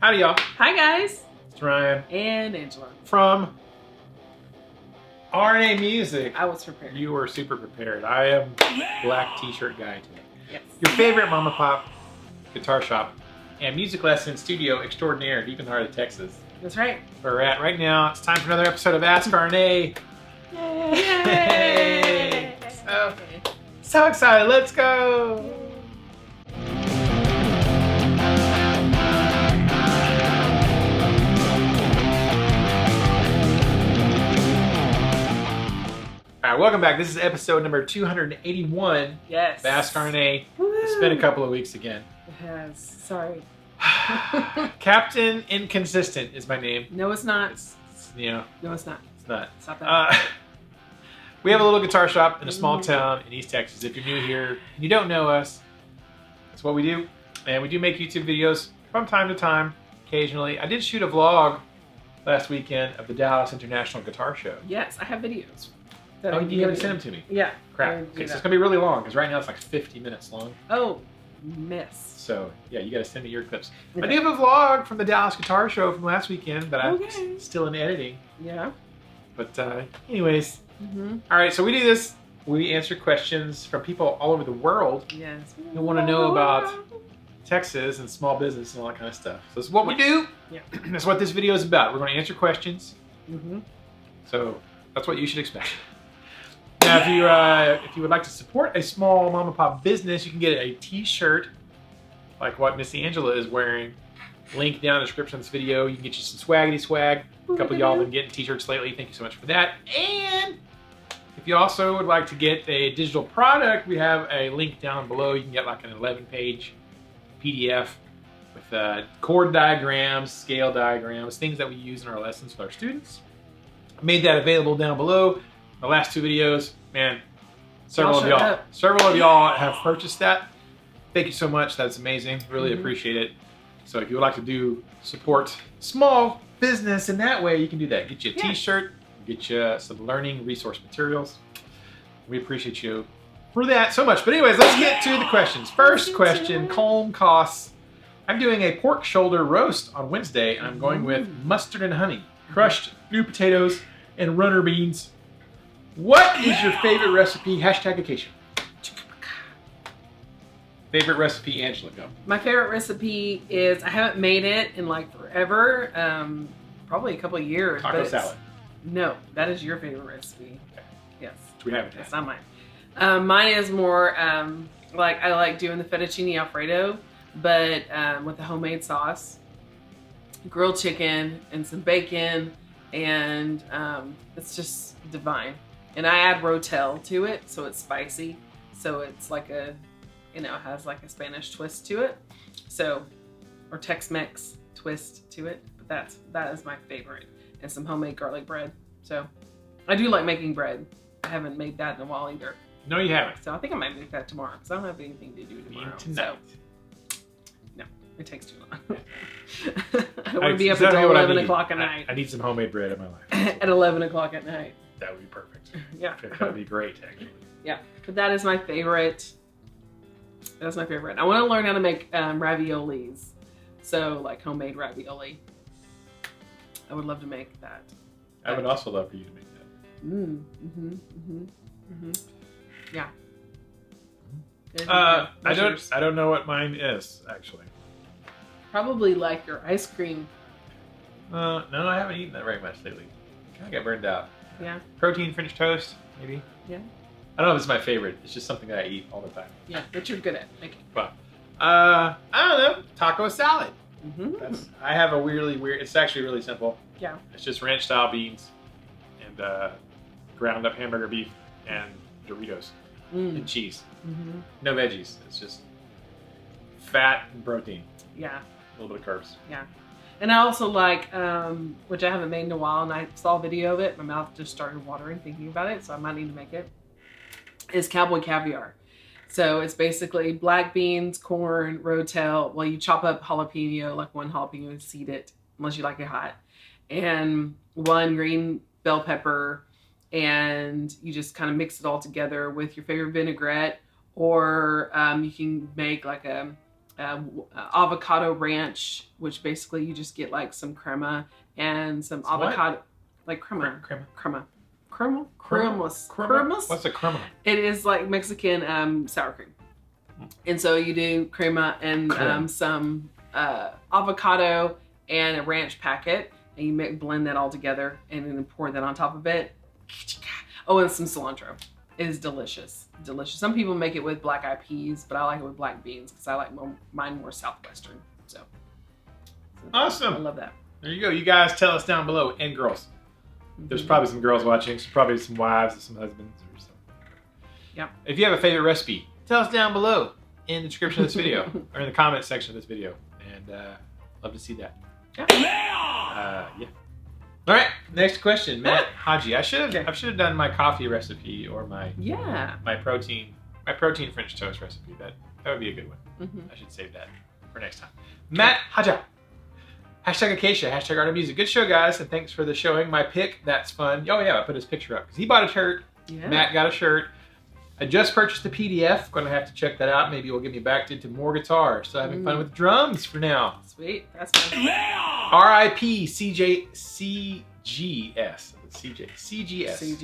Howdy y'all. Hi guys. It's Ryan. And Angela. From RNA Music. I was prepared. You were super prepared. I am black t-shirt guy today. Yes. Your favorite mama pop guitar shop and music lesson studio extraordinaire deep in the heart of Texas. That's right. Where we're at right now. It's time for another episode of Ask RNA. Yay! So excited. Let's go. All right, welcome back. This is episode number 281. Yes. Ask RNA. It's been a couple of weeks again. It has. Sorry. Captain Inconsistent is my name. No, it's not. No, it's not. it's not. Stop that. We have a little guitar shop in a small town in East Texas. If you're new here and you don't know us, that's what we do. And we do make YouTube videos from time to time, occasionally. I did shoot a vlog last weekend of the Dallas International Guitar Show. Yes, I have videos. Oh, you haven't sent them to me? Yeah. Crap. Okay, so it's going to be really long, because right now it's like 50 minutes long. Oh, miss. So, yeah, you got to send me your clips. Okay. I do have a vlog from the Dallas Guitar Show from last weekend that I'm still in editing. Yeah. But anyways, all right, so we do this. We answer questions from people all over the world. Yes. Who want to know about Texas and small business and all that kind of stuff. So this is what we do. Yeah. That's what this video is about. We're going to answer questions. Mm-hmm. So that's what you should expect. Now, if you would like to support a small mom and pop business, you can get a t-shirt like what Missy Angela is wearing. Link down in the description of this video. You can get you some swaggity swag. A couple of y'all have been getting t-shirts lately. Thank you so much for that. And if you also would like to get a digital product, we have a link down below. You can get like an 11-page PDF with chord diagrams, scale diagrams, things that we use in our lessons with our students. I made that available down below. The last two videos, man, several of y'all have purchased that. Thank you so much. That's amazing. Really appreciate it. So if you would like to support small business in that way, you can do that. Get you a t-shirt, get you some learning resource materials. We appreciate you for that so much. But anyways, let's get to the questions. First question, calm costs. I'm doing a pork shoulder roast on Wednesday, and I'm going with mustard and honey, crushed new potatoes, and runner beans. What is your favorite recipe? Hashtag occasion. Favorite recipe, Angela, go. My favorite recipe is, I haven't made it in like forever, probably a couple of years. Taco salad. No, that is your favorite recipe. Okay. Yes. Which we haven't had. That's not mine. Mine is more like, I like doing the fettuccine Alfredo, but with the homemade sauce, grilled chicken and some bacon, and it's just divine. And I add rotel to it, so it's spicy. So it's like a, has like a Spanish twist to it. So, or Tex-Mex twist to it. But that is my favorite. And some homemade garlic bread. So, I do like making bread. I haven't made that in a while either. No, you haven't. So I think I might make that tomorrow, because I don't have anything to do tomorrow. Tonight. So, no, it takes too long. I don't want to be up until 11 o'clock at night. I need some homemade bread in my life. At 11 o'clock at night. That would be perfect. Yeah. That would be great, actually. Yeah, but that is my favorite. That's my favorite. I want to learn how to make raviolis. So, like homemade ravioli. I would love to make that. I would also love for you to make that. Yeah. I don't know what mine is, actually. Probably like your ice cream. No, I haven't eaten that very much lately. Kind of got burned out. Yeah. Protein French toast, maybe. Yeah. I don't know if it's my favorite. It's just something that I eat all the time. Yeah, but you're good at making. But I don't know. Taco salad. Mm-hmm. I have a weirdly weird. It's actually really simple. Yeah. It's just ranch style beans and ground up hamburger beef and Doritos and cheese. No veggies. It's just fat and protein. Yeah. A little bit of carbs. Yeah. And I also like, which I haven't made in a while, and I saw a video of it. My mouth just started watering thinking about it, so I might need to make it. Is cowboy caviar. So it's basically black beans, corn, rotel. Well, you chop up jalapeno, like one jalapeno, and seed it, unless you like it hot. And one green bell pepper, and you just kind of mix it all together with your favorite vinaigrette, or you can make like a avocado ranch, which basically you just get like some crema and some avocado, what? Like crema. Crema. Cremas. What's a crema? It is like Mexican sour cream. And so you do crema and some avocado and a ranch packet, and you blend that all together and then pour that on top of it. Oh, and some cilantro. It is delicious. Delicious. Some people make it with black eyed peas, but I like it with black beans because I like mine more Southwestern. So awesome. I love that. There you go. You guys tell us down below, and girls. There's probably some girls watching, so probably some wives and some husbands or something. Yeah. If you have a favorite recipe, tell us down below in the description of this video or in the comment section of this video, and love to see that. Yeah. All right. Next question, Matt Haji. I should have done my coffee recipe or my protein French toast recipe. That would be a good one. I should save that for next time. Matt Haji. Hashtag Acacia, hashtag Art of Music. Good show, guys, and thanks for the showing. My pick, that's fun. Oh, yeah, I put his picture up because he bought a shirt. Yeah. Matt got a shirt. I just purchased the PDF. Going to have to check that out. Maybe we'll get me back into more guitar. Still having fun with drums for now. Sweet. That's fun. R.I.P. CGS. CGS.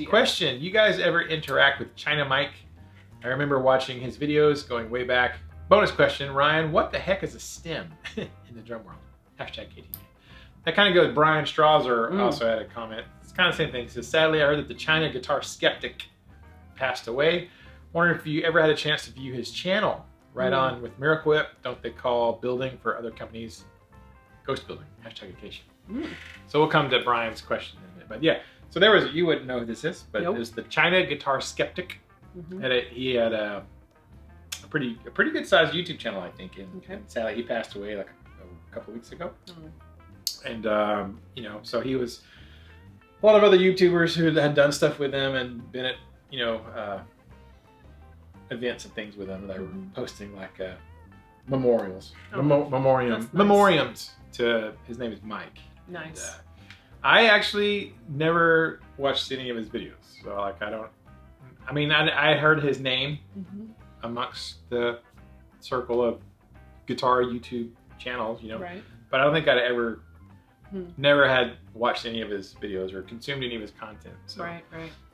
Question, you guys ever interact with China Mike? I remember watching his videos going way back. Bonus question, Ryan, what the heck is a stem in the drum world? Hashtag KTV. That kind of goes. Brian Strasser also had a comment. It's kind of the same thing. He says, sadly, I heard that the China Guitar Sceptic passed away. Wondering if you ever had a chance to view his channel. Right on with Miracle Whip. Don't they call building for other companies ghost building? Hashtag Acacia. So we'll come to Brian's question in a minute. But yeah, so there was, you wouldn't know who this is, but there's the China Guitar Sceptic. He had a pretty good sized YouTube channel, I think. And sadly, he passed away like a couple weeks ago. And you know, so he was a lot of other YouTubers who had done stuff with him and been at, you know, events and things with him. They were posting like memorials, memoriams to, his name is Mike. Nice. And, I actually never watched any of his videos, so like I mean I heard his name amongst the circle of guitar YouTube channels, you know, but I don't think I'd ever never had watched any of his videos or consumed any of his content. So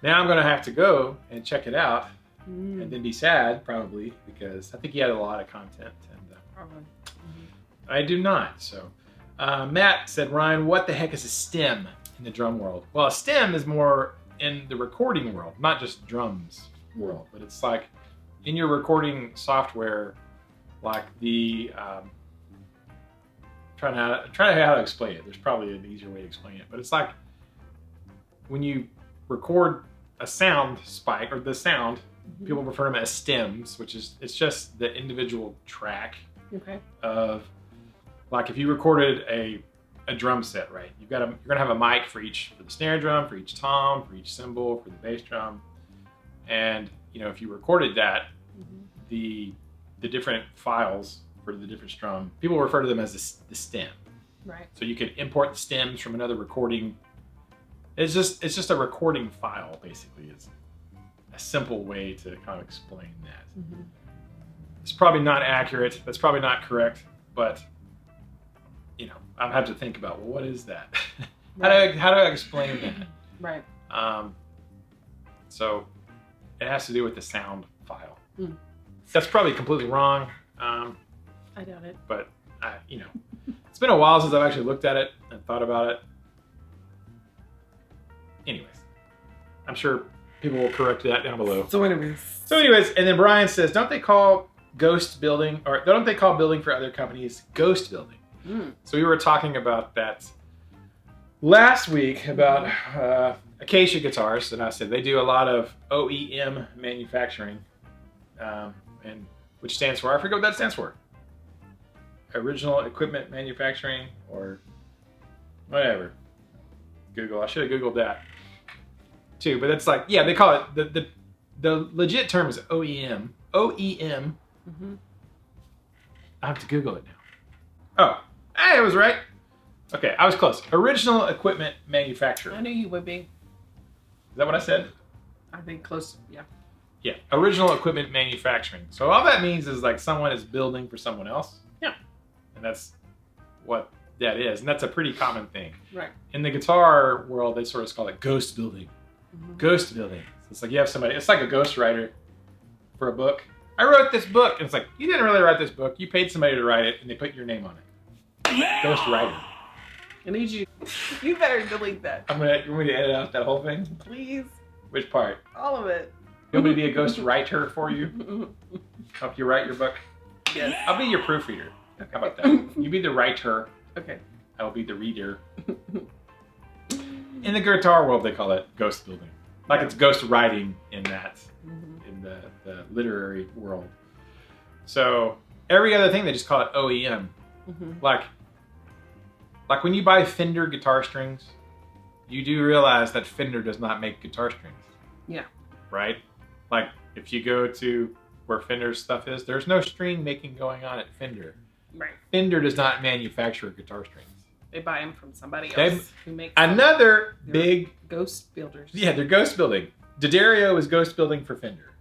now I'm gonna have to go and check it out and then be sad probably because I think he had a lot of content and I do not. So Matt said, Ryan, what the heck is a stem in the drum world? Well, a stem is more in the recording world, not just drums world, but it's like in your recording software, like the trying how to explain it. There's probably an easier way to explain it, but it's like when you record a sound spike or the sound, people refer to them as stems, which is it's just the individual track of, like if you recorded a drum set, right? You're gonna have a mic for the snare drum, for each tom, for each cymbal, for the bass drum, and you know if you recorded that, the different files for the different strum, people refer to them as the stem. Right. So you could import the stems from another recording. It's just a recording file, basically. It's a simple way to kind of explain that. It's probably not accurate. That's probably not correct, but you know, I'll have to think about, well, what is that? How do I explain that? So it has to do with the sound file. That's probably completely wrong. I doubt it. But you know, it's been a while since I've actually looked at it and thought about it. Anyways, I'm sure people will correct that down below. So anyways, and then Brian says, don't they call ghost building, or don't they call building for other companies ghost building? So we were talking about that last week about Acacia guitars, and I said they do a lot of OEM manufacturing, and which stands for, I forget what that stands for. Original Equipment Manufacturing or whatever. Google. I should have Googled that too, but it's like, yeah, they call it the legit term is OEM. OEM. I have to Google it now. Oh, hey, I was right. Okay, I was close. Original Equipment Manufacturer. I knew you would be. Is that what I said? I think close, yeah. Yeah, original equipment manufacturing. So all that means is like someone is building for someone else. And that's what that is. And that's a pretty common thing. Right. In the guitar world, they sort of call it ghost building. Ghost building. So it's like you have somebody, it's like a ghostwriter for a book. I wrote this book. And it's like, you didn't really write this book. You paid somebody to write it and they put your name on it. Ghost writer. I need you. You better delete that. You want me to edit out that whole thing? Please. Which part? All of it. You want me to be a ghost writer for you? Help you write your book? Yes. I'll be your proofreader. How about that? You be the writer. Okay. I'll be the reader. In the guitar world, they call it ghost building. Like it's ghost writing in that, in the literary world. So every other thing, they just call it OEM. Like when you buy Fender guitar strings, you do realize that Fender does not make guitar strings. Yeah. Right? Like if you go to where Fender's stuff is, there's no string making going on at Fender. Right. Fender does not manufacture guitar strings. They buy them from somebody else who makes another big ghost builders. Yeah, they're ghost building. D'Addario is ghost building for Fender.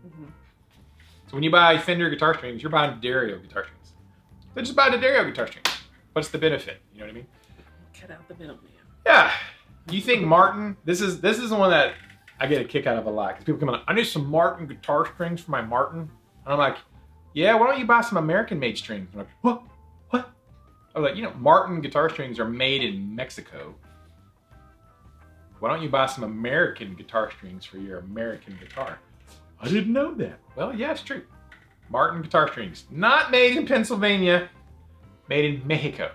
So when you buy Fender guitar strings, you're buying D'Addario guitar strings. So just buy D'Addario guitar strings. What's the benefit? You know what I mean? Cut out the middleman. Yeah. You think Martin? This is the one that I get a kick out of a lot because people come on. I need some Martin guitar strings for my Martin, and I'm like, yeah. Why don't you buy some American-made strings? I'm like, what? What? I was like, Martin guitar strings are made in Mexico. Why don't you buy some American guitar strings for your American guitar? I didn't know that. Well, yeah, it's true. Martin guitar strings, not made in Pennsylvania, made in Mexico.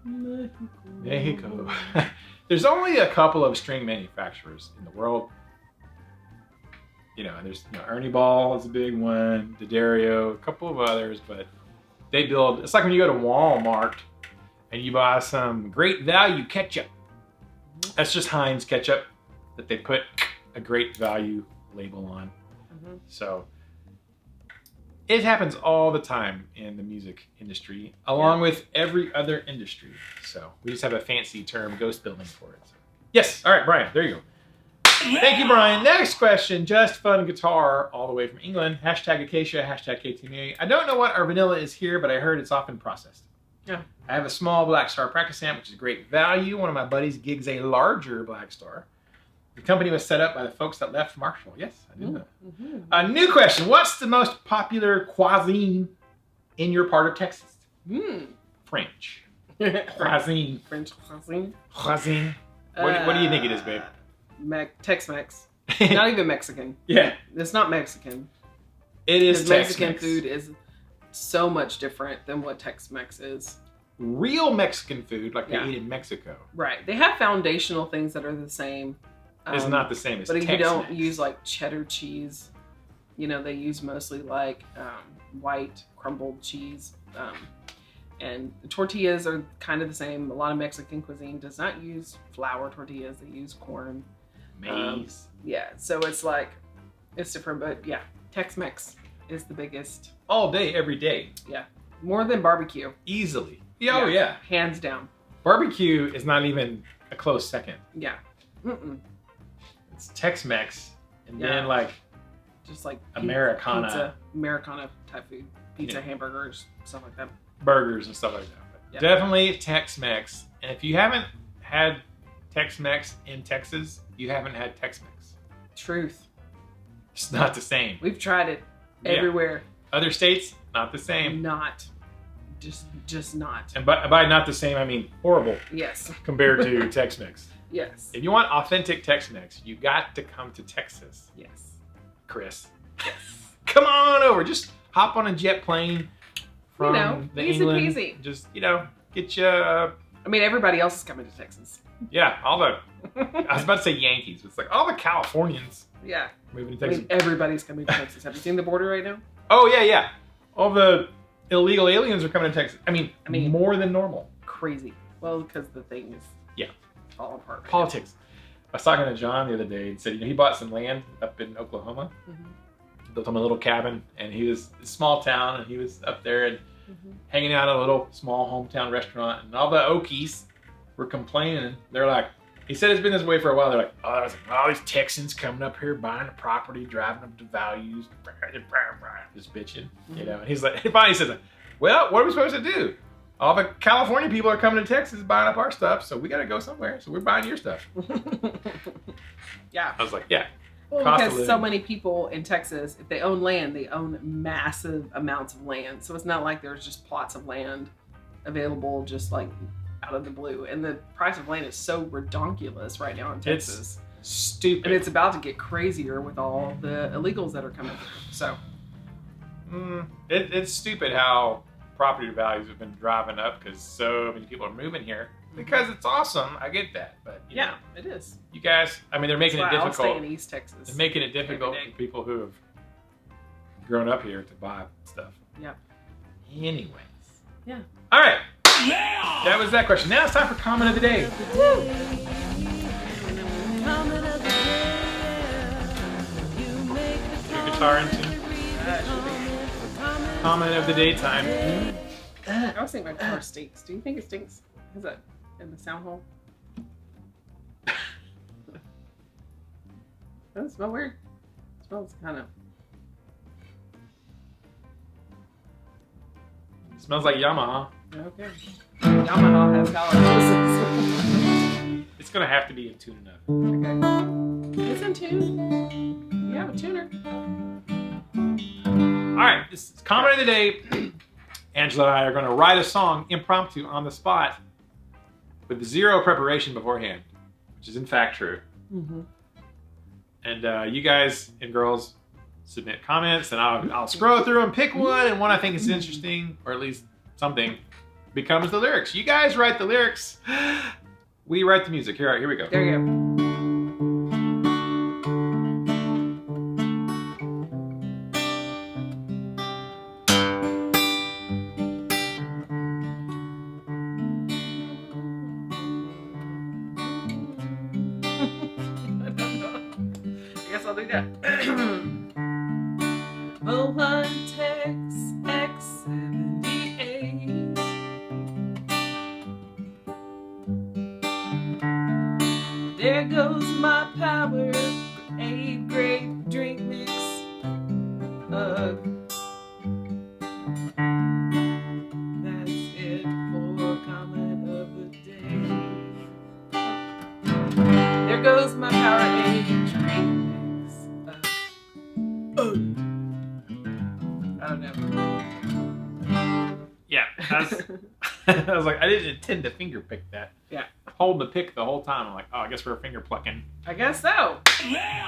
Mexico. There's only a couple of string manufacturers in the world. There's Ernie Ball is a big one, D'Addario, a couple of others, but they build. It's like when you go to Walmart and you buy some Great Value ketchup. That's just Heinz ketchup that they put a Great Value label on. So it happens all the time in the music industry, along with every other industry. So we just have a fancy term, ghost building, for it. So, yes. All right, Brian, there you go. Thank you, Brian. Next question, just fun guitar, all the way from England. Hashtag Acacia, hashtag KTMA. I don't know what our vanilla is here, but I heard it's often processed. Yeah. I have a small Black Star practice amp, which is great value. One of my buddies gigs a larger Black Star. The company was set up by the folks that left Marshall. Yes, I did know. A new question. What's the most popular cuisine in your part of Texas? French. Cuisine. French cuisine. Cuisine. What do you think it is, babe? Tex-Mex. Not even Mexican. Yeah. It's not Mexican. It is Tex-Mex. Mexican food is so much different than what Tex-Mex is. Real Mexican food, like they eat in Mexico. Right. They have foundational things that are the same. It's not the same as Tex-Mex. But you don't use like cheddar cheese. They use mostly like white crumbled cheese. And the tortillas are kind of the same. A lot of Mexican cuisine does not use flour tortillas. They use corn. Maize. So it's like, it's different. But yeah, Tex-Mex is the biggest. All day, every day. Yeah. More than barbecue. Easily. Yeah, oh yeah. Hands down. Barbecue is not even a close second. Yeah. It's Tex-Mex, and then like just like Americana. Pizza, Americana type food. Pizza, hamburgers, stuff like that. Burgers and stuff like that. But definitely Tex-Mex. And if you haven't had Tex-Mex in Texas, you haven't had Tex-Mex. Truth. It's not the same. We've tried it everywhere. Other states, not the same. Not. Just not. And by not the same, I mean horrible. Yes. Compared to Tex-Mex. Yes. If you want authentic Tex-Mex, you got to come to Texas. Yes. Chris. Yes. Come on over. Just hop on a jet plane from the easy England. peasy. Just, get you... I mean, everybody else is coming to Texas. Yeah, all the... I was about to say Yankees. It's like all the Californians. Yeah. Moving to Texas. I mean, everybody's coming to Texas. Have you seen the border right now? Oh, yeah. All the illegal aliens are coming to Texas. I mean more than normal. Crazy. Well, because the thing is... falling apart. Right Politics. Now. I was talking to John the other day and said, he bought some land up in Oklahoma. Built him a little cabin, and he was a small town, and he was up there and hanging out at a little small hometown restaurant, and all the Okies were complaining. They're like, he said it's been this way for a while. They're like, all these Texans coming up here, buying a property, driving up to values, just bitching, And he's like, he finally says, well, what are we supposed to do? all the California people are coming to Texas buying up our stuff, so we got to go somewhere. So we're buying your stuff. Yeah. I was like, yeah. Well, Cost of because so living. many people in Texas, if they own land, they own massive amounts of land. So it's not like there's just plots of land available just like out of the blue. And the price of land is so redonkulous right now in Texas. It's stupid. And it's about to get crazier with all the illegals that are coming through. So it's stupid how property values have been driving up because so many people are moving here. Because it's awesome, I get that, but you know, it is. you guys, I mean, they're making it That's why I'll difficult. stay in East Texas. They're making it difficult every day. for people who have grown up here to buy stuff. Yeah. Anyways. Yeah. All right. That was that question. Now it's time for comment of the day. Your guitar in tune. Comment of the day time. I was thinking my guitar stinks. Do you think it stinks? Is that in the sound hole? Doesn't it smell weird? It smells kind of. Smells like Yamaha. Okay. Yamaha has tolerances. It's gonna have to be in tune enough. Okay. It's in tune. You have a tuner. All right, this is comment of the day. Angela and I are going to write a song impromptu on the spot with zero preparation beforehand, which is in fact true. Mm-hmm. And you guys and girls submit comments, and I'll scroll through and pick one, and one I think is interesting, or at least something, becomes the lyrics. You guys write the lyrics. We write the music. Here we go. There you go. I guess I'll do that. Oh, one text X78. There goes my power, a grape drink mix. That's it for comment of the day. There goes my power, a drink mix. I don't know. Yeah, I was like, I didn't intend to finger pick that. Yeah. Hold the pick the whole time. I'm like, oh, I guess we're finger plucking. I guess so.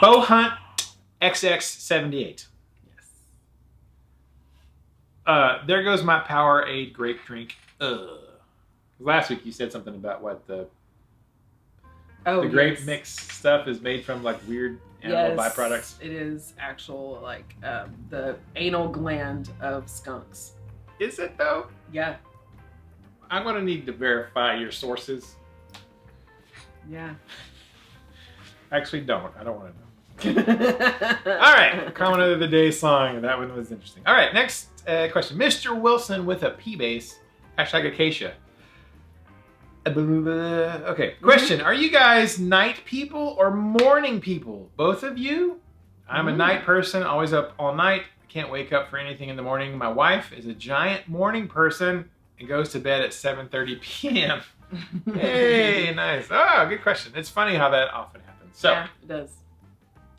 Bow Hunt XX78. Yes. There goes my Powerade grape drink. Last week you said something about what the grape yes. mix stuff is made from, like weird animal byproducts. It is actual, like the anal gland of skunks. Is it though? Yeah. I'm gonna need to verify your sources. Yeah. Actually, don't. I don't want to know. All right, comment of the day song. That one was interesting. All right, next question. Mr. Wilson with a P bass. Hashtag Acacia. Okay, question. Are you guys night people or morning people? Both of you? I'm a night person, always up all night. Can't wake up for anything in the morning. My wife is a giant morning person and goes to bed at 7:30 p.m. Hey, nice. Oh, good question. It's funny how that often happens. So, yeah, it does.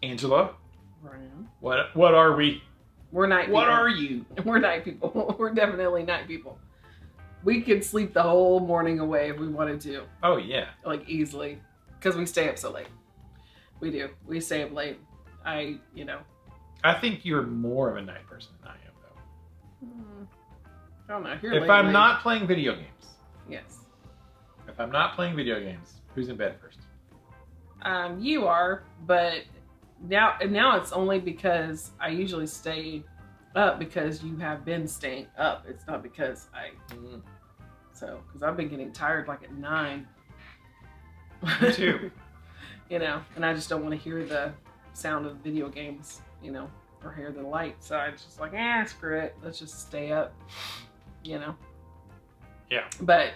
Angela, Ryan. what are we? We're night people. What are you? We're night people. We're definitely night people. We could sleep the whole morning away if we wanted to. Oh, yeah. Like, easily. Because we stay up so late. We do. We stay up late. I think you're more of a night person than I am, though. I don't know. You're If late, I'm late. not playing video games, Yes. if I'm not playing video games, who's in bed first? You are, but now it's only because I usually stay up because you have been staying up. It's not because because I've been getting tired like at 9. Me too. And I just don't want to hear the sound of video games, or hear the light. So I just like, screw it. Let's just stay up, Yeah. But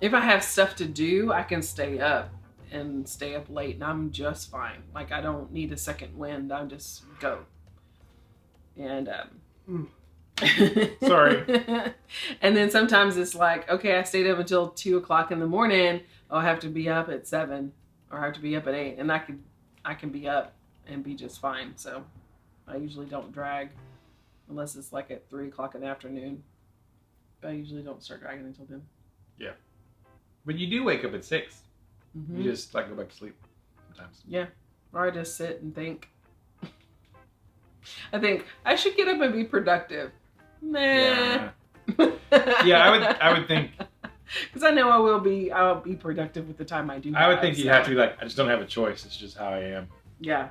if I have stuff to do, I can stay up and stay up late and I'm just fine. Like, I don't need a second wind. I just go. And Sorry. And then sometimes it's like, okay, I stayed up until 2 o'clock in the morning. I'll have to be up at 7 or I have to be up at 8. And I can be up and be just fine. So I usually don't drag unless it's like at 3 o'clock in the afternoon. But I usually don't start dragging until then. Yeah. But you do wake up at 6. Mm-hmm. You just like go back to sleep sometimes. Yeah. Or I just sit and think. I think I should get up and be productive. Nah. Yeah. Yeah, I would think. Because I know I'll be productive with the time I do. I would think you have to be like, I just don't have a choice. It's just how I am. Yeah.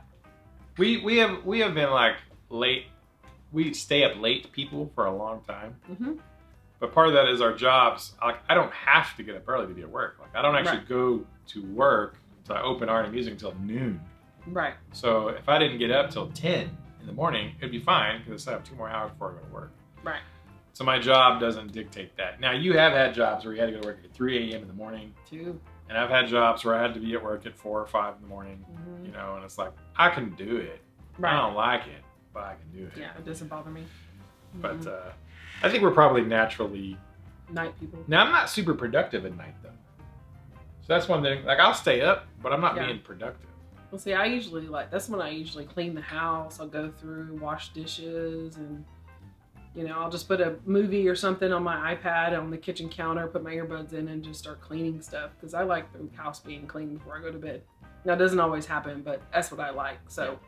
We have been like late. We stay up late people for a long time. Mm-hmm. But part of that is our jobs. Like I don't have to get up early to be at work. Like I don't actually go to work until I open art and music until noon. Right. So if I didn't get up till 10 in the morning, it'd be fine because I have 2 more hours before I go to work. Right. So my job doesn't dictate that. Now you have had jobs where you had to go to work at 3 a.m. in the morning. 2. And I've had jobs where I had to be at work at 4 or 5 in the morning. Mm-hmm. You know, and it's like I can do it. Right. I don't like it, but I can do it. Yeah, it doesn't bother me. But I think we're probably naturally night people. Now I'm not super productive at night though. So that's one thing. Like I'll stay up, but I'm not being productive. Well, see, I usually that's when I usually clean the house. I'll go through, wash dishes, and I'll just put a movie or something on my iPad on the kitchen counter, put my earbuds in, and just start cleaning stuff because I like the house being clean before I go to bed. Now it doesn't always happen, but that's what I like. So,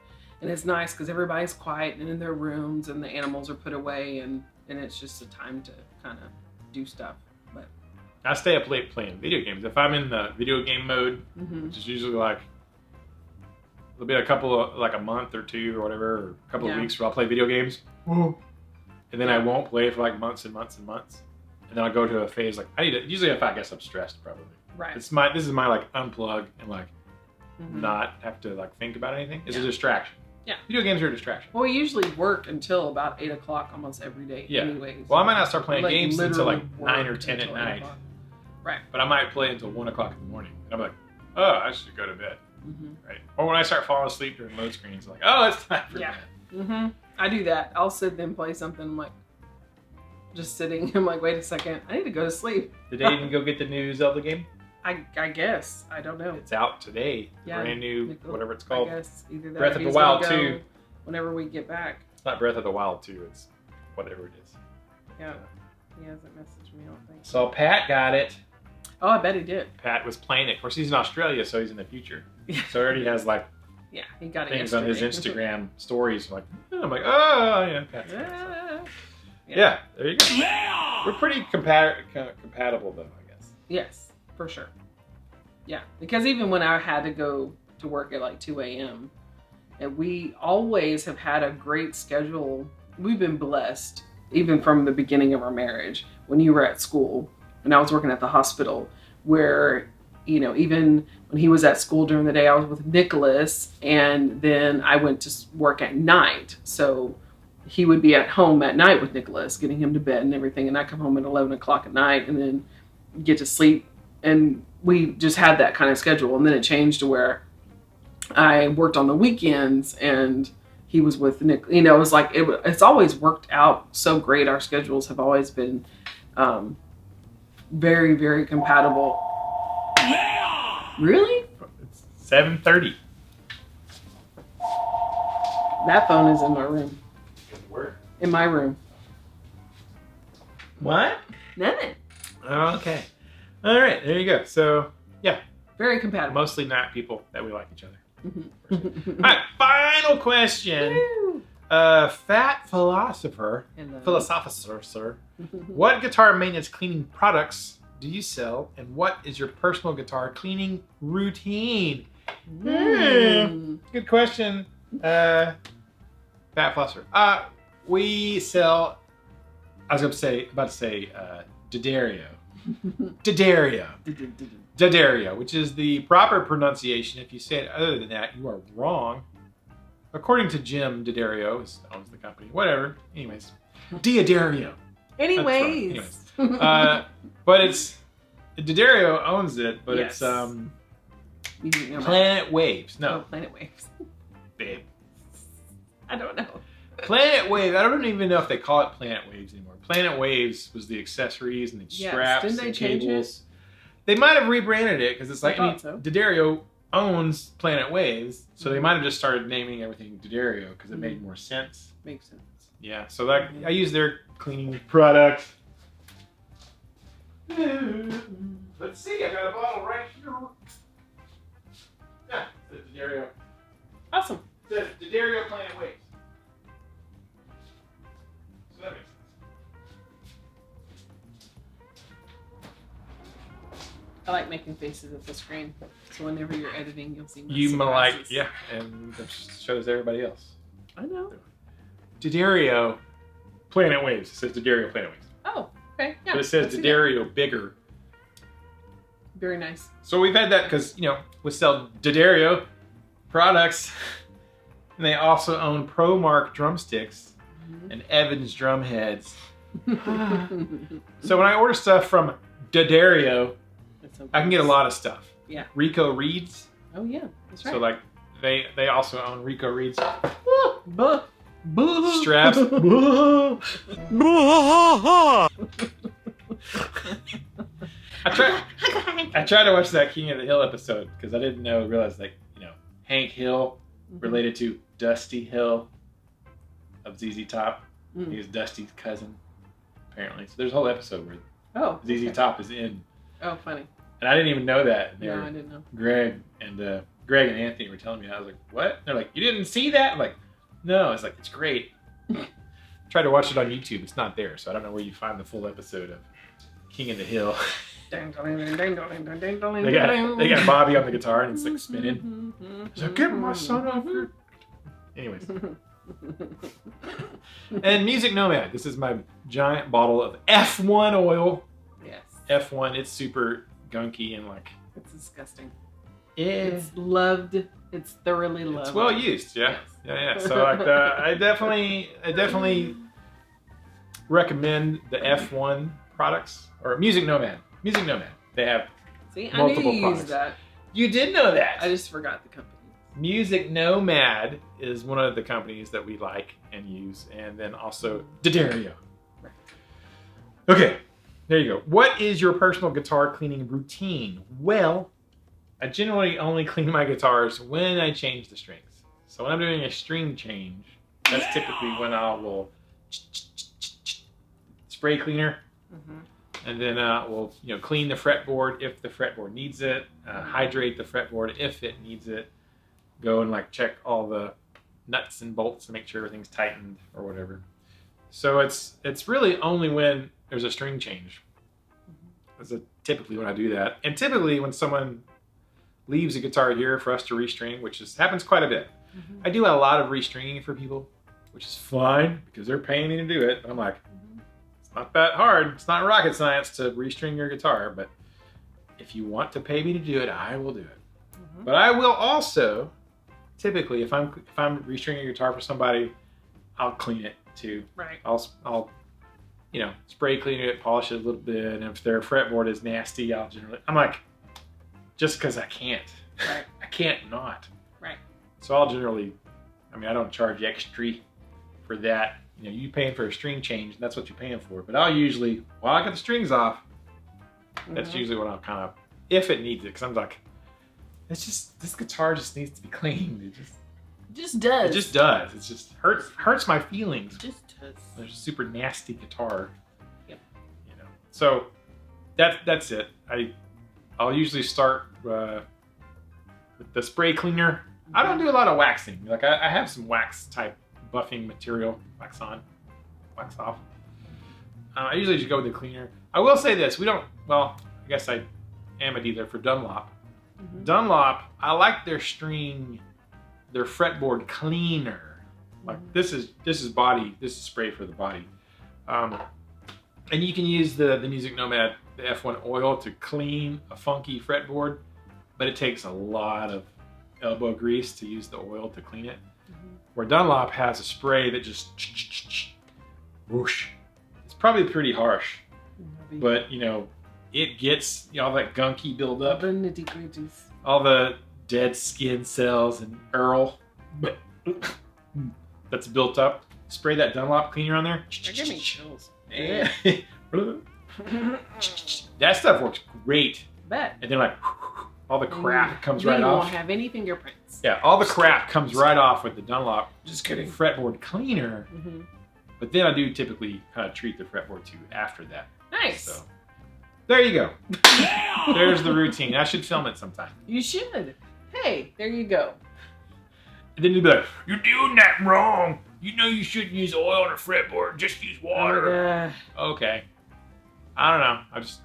and it's nice because everybody's quiet and in their rooms, and the animals are put away, and it's just a time to kind of do stuff. But I stay up late playing video games. If I'm in the video game mode, mm-hmm. which is usually like it'll be a month or 2 or whatever, or a couple of weeks where I'll play video games. And then I won't play for like months and months and months. And then I'll go to a phase like I need to, usually if I guess I'm stressed probably. Right. This is my like unplug and like not have to like think about anything. It's a distraction. Yeah. Video games are a distraction. Well, we usually work until about 8 o'clock almost every day. Yeah. Anyways. Well, I might not start playing games until like 9 or 10 at night. Right. But I might play until 1 o'clock in the morning. And I'm like, oh, I should go to bed. Mm-hmm. Right. Or when I start falling asleep during load screens, I'm like, oh, it's time for bed. Mm-hmm. I do that. I'll sit there and play something. I'm like, just sitting. I'm like, wait a second. I need to go to sleep. Did they even go get the new Zelda game? I guess. I don't know. It's out today. The brand new, whatever it's called. I guess either that Breath of the Wild 2. Whenever we get back. It's not Breath of the Wild 2. It's whatever it is. Yeah. He hasn't messaged me, I don't think. So Pat got it. Oh, I bet he did. Pat was playing it. Of course, he's in Australia, so he's in the future. So he already has like he got things on his Instagram stories. Like, I'm like, oh, yeah, Pat's yeah, there you go. Yeah. We're pretty compatible, though, I guess. Yes, for sure. Yeah, because even when I had to go to work at like 2 a.m., and we always have had a great schedule. We've been blessed, even from the beginning of our marriage, when you were at school, and I was working at the hospital, where, even when he was at school during the day, I was with Nicholas, and then I went to work at night. So he would be at home at night with Nicholas, getting him to bed and everything, and I come home at 11 o'clock at night and then get to sleep. And we just had that kind of schedule. And then it changed to where I worked on the weekends and he was with Nick. It was like, it's always worked out so great. Our schedules have always been very, very compatible. Yeah! Really? It's 7:30. That phone is in my room. Where? In my room. What? Nothing. Oh, okay. All right, there you go. So, yeah. Very compatible. Mostly not people that we like each other. All right, final question. Fat philosopher, sir. What guitar maintenance cleaning products do you sell, and what is your personal guitar cleaning routine? Good question. Fat philosopher. We sell. I was about to say D'Addario. D'Addario, which is the proper pronunciation. If you say it other than that, you are wrong. According to Jim D'Addario, who owns the company. Whatever. Anyways. D'Addario. Anyways. But it's... D'Addario owns it, but it's... Planet Waves. No. Oh, Planet Waves. Babe. I don't know. Planet Wave. I don't even know if they call it Planet Waves anymore. Planet Waves was the accessories and the straps Didn't they and change cables. They might have rebranded it because it's like so. D'Addario owns Planet Waves, so they might have just started naming everything D'Addario because it made more sense. Makes sense. Yeah, so that I use their cleaning products. Let's see, I got a bottle right here. Yeah, it's D'Addario. Awesome. It says D'Addario Planet Waves. So that makes sense. I like making faces at the screen, so whenever you're editing, you'll see my You surprises. like, yeah, and that shows everybody else. I know. D'Addario Planet Waves. It says D'Addario Planet Waves. Oh, okay. Yeah. But it says D'Addario bigger. Very nice. So we've had that because, we sell D'Addario products. And they also own ProMark drumsticks and Evans drum heads. So when I order stuff from D'Addario, I can get a lot of stuff. Yeah. Rico Reeds. Oh yeah, that's right. So like they also own Rico Reeds straps. I tried to watch that King of the Hill episode because I didn't realize Hank Hill related to Dusty Hill of ZZ Top. He was Dusty's cousin, apparently. So there's a whole episode where ZZ Top is in. Oh, funny. And I didn't even know that. No, I didn't know. Greg and Anthony were telling me. I was like, "What?" And they're like, "You didn't see that?" I'm like, "No." It's like, it's great. Tried to watch it on YouTube. It's not there, so I don't know where you find the full episode of King of the Hill. They got Bobby on the guitar and it's like spinning. He's like, "Get my son off here." Anyways. And Music Nomad. This is my giant bottle of F1 oil. Yes. F1. It's super gunky and like. It's disgusting. Yeah. It's loved. It's thoroughly loved. It's well used. Yeah. Yes. Yeah. So like I definitely recommend the F1 products or Music Nomad. Music Nomad. They have multiple products. Used that. You did know that. I just forgot the company. Music Nomad is one of the companies that we like and use, and then also D'Addario. Okay, there you go. What is your personal guitar cleaning routine? Well, I generally only clean my guitars when I change the strings. So when I'm doing a string change, that's typically when I will spray cleaner. And then we'll clean the fretboard if the fretboard needs it, hydrate the fretboard if it needs it, go and check all the nuts and bolts to make sure everything's tightened or whatever. So it's really only when there's a string change. That's typically when I do that. And typically when someone leaves a guitar here for us to restring, which happens quite a bit. I do a lot of restringing for people, which is fine because they're paying me to do it. But I'm like, it's not that hard. It's not rocket science to restring your guitar, but if you want to pay me to do it, I will do it. But I will also, typically, if I'm restringing a guitar for somebody, I'll clean it too. Right. I'll spray clean it, polish it a little bit, and if their fretboard is nasty, I'm like, just because I can't. Right. I can't not. Right. So I'll generally, I don't charge extra for that. You paying for a string change, and that's what you're paying for. But I'll usually, while I got the strings off, that's usually when I'll kind of, if it needs it, because I'm like, this guitar just needs to be cleaned. It just does. It just does. It just hurts my feelings. It just does. There's a super nasty guitar. Yep. So that's it. I'll usually start with the spray cleaner. I don't do a lot of waxing. I have some wax type buffing material, wax on, wax off. I usually just go with the cleaner. I will say this, I guess I am a dealer for Dunlop. Dunlop, I like their fretboard cleaner. This is spray for the body. And you can use the Music Nomad, the F1 oil to clean a funky fretboard, but it takes a lot of elbow grease to use the oil to clean it. Where Dunlop has a spray that just whoosh. It's probably pretty harsh, but it gets all that gunky buildup, The nitty-gritties. all the dead skin cells and earl that's built up. spray that Dunlop cleaner on there. They're giving me chills. Yeah. That stuff works great. Bet. And then like all the crap comes right You off. won't have any fingerprints. Yeah, all the crap comes right off with the Dunlop. Just kidding. Fretboard cleaner. Mm-hmm. But then I do typically kind of treat the fretboard too after that. Nice. So there you go. There's the routine. I should film it sometime. You should. Hey, there you go. And then you'd be like, "You're doing that wrong. You know you shouldn't use oil on a fretboard. Just use water." Okay. I don't know.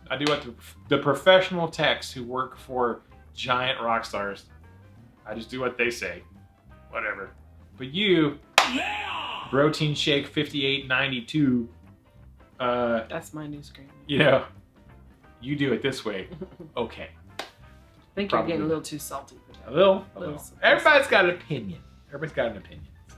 I do what the professional techs who work for giant rock stars. I just do what they say. Whatever. But you, Protein Shake 5892. That's my new screen. You know, you do it this way. Okay. I think you're getting a little too salty for that. A little. Everybody's got an opinion. Everybody's got an opinion. So.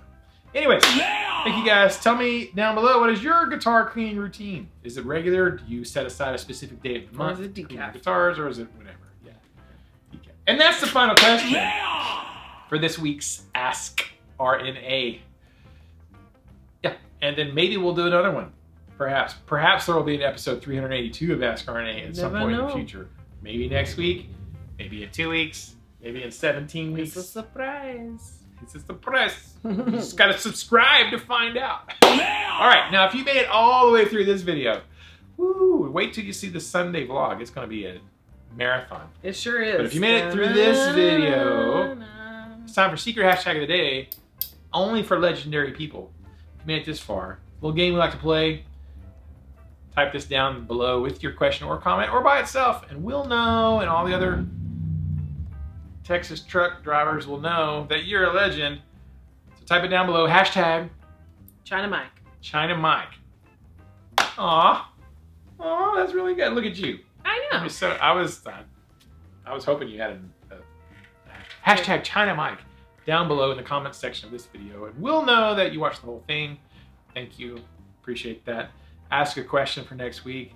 Anyways, thank you guys. Tell me down below, what is your guitar cleaning routine? Is it regular? Do you set aside a specific day of the month? Or is it to clean your decaf? guitars, or is it whatever? Yeah. Decaf. And that's the final question for this week's Ask RNA. Yeah. And then maybe we'll do another one. Perhaps there will be an episode 382 of Ask RNA at some point in the future. Maybe next week, maybe in 2 weeks, maybe in 17 weeks. It's a surprise. It's a surprise. You just gotta subscribe to find out. All right, now if you made it all the way through this video, woo, wait till you see the Sunday vlog. It's gonna be a marathon. It sure is. But if you made it through this video, it's time for secret hashtag of the day, only for legendary people. If you made it this far, little game we like to play. Type this down below with your question or comment, or by itself, and we'll know, and all the other Texas truck drivers will know that you're a legend. So type it down below, hashtag China Mike. China Mike. Aw, that's really good. Look at you. I know. I was hoping you had a hashtag China Mike down below in the comments section of this video, and we'll know that you watched the whole thing. Thank you. Appreciate that. Ask a question for next week.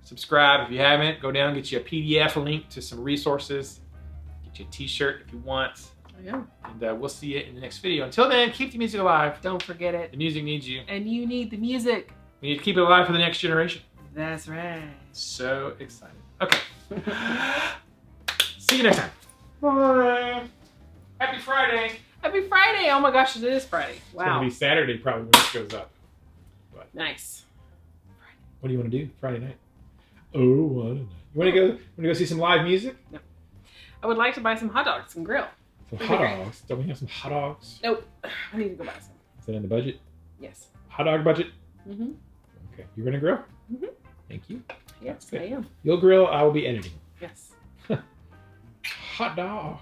Subscribe if you haven't. Go down, get you a PDF link to some resources. Get you a t-shirt if you want. Yeah. And we'll see you in the next video. Until then, keep the music alive. Don't forget it. The music needs you. And you need the music. We need to keep it alive for the next generation. That's right. So excited. Okay. See you next time. Bye. Happy Friday. Happy Friday. Oh my gosh, it is Friday. Wow. It's going to be Saturday probably when this goes up. But nice. what do you want to do Friday night? Oh, what a night. You want to go see some live music? No. I would like to buy some hot dogs and grill. Some hot dogs? Don't we have some hot dogs? Nope. I need to go buy some. Is that in the budget? Yes. Hot dog budget? Mm-hmm. Okay. You're going to grill? Mm-hmm. Thank you. Yes, I am. You'll grill, I will be editing. Yes. Hot dog.